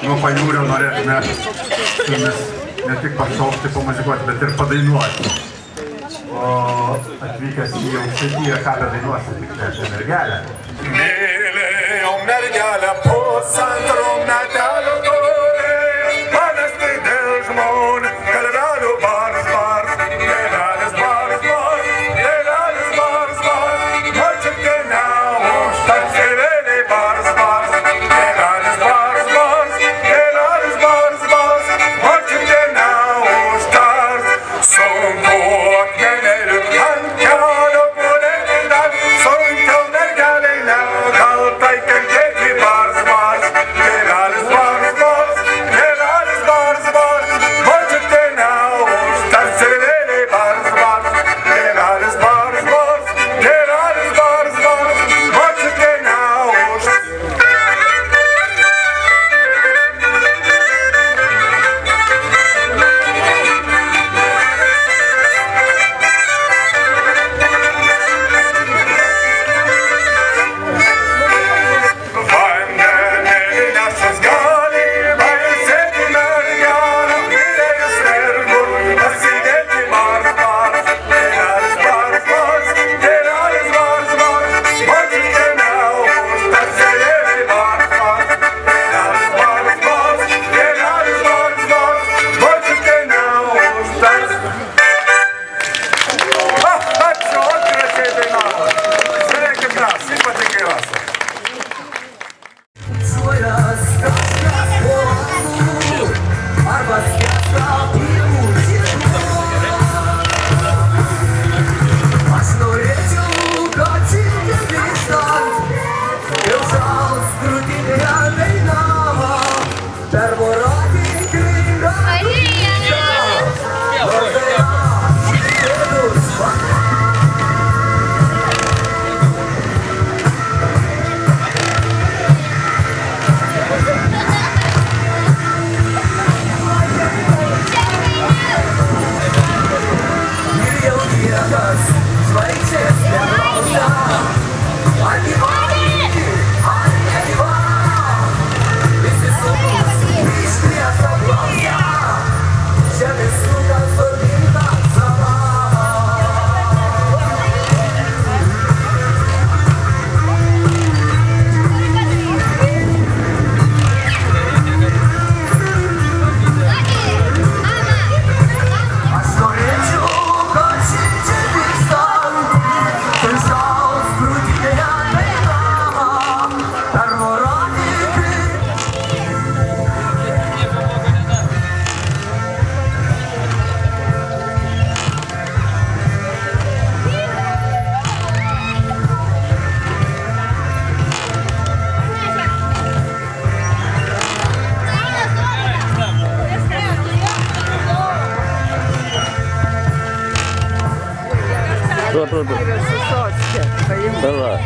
nuo pajūrio norėtume su jumis ne tik pašaukti, pamuzikuoti, bet ir padainuoti. O atvykęs į Aukštaitiją, ką bedainuosi, tik tai apie mergelę. Mylėjau mergelę pusantro metelio turi, manęs dėl žmonių, kalvelių bars, bars, tėvelis bars, bars, tėvelis bars, bars, močiutė neužtars, tėveliai bars, bars, tėvelis bars, bars, tėvelis bars, bars, močiutė neužtars, sunku akmenėlių ant kelio gulėti dar, sunkiau mergelei nekaltai kentėti bars, bars, tėvelis bars, bars, tėvelis bars, bars, močiutė neužtars, tėveliai bars, bars, tėvelis bars, bars, tėvelis bars, bars, močiutė neužtars. Vandenėlį nešas gali, pailsėti mergelę, mylėjus mergur, pasidėti bars, bars, tėvelis bars, bars, tėvelis bars, bars, močiutė neužtars, tėveliai bars, bars, tėvelis bars, bars, tėvelis bars, bars, močiutė neužtars. Ačiū, gražiai dainavo. Žiūrėkit mes, ypatingai Rasa. Давай.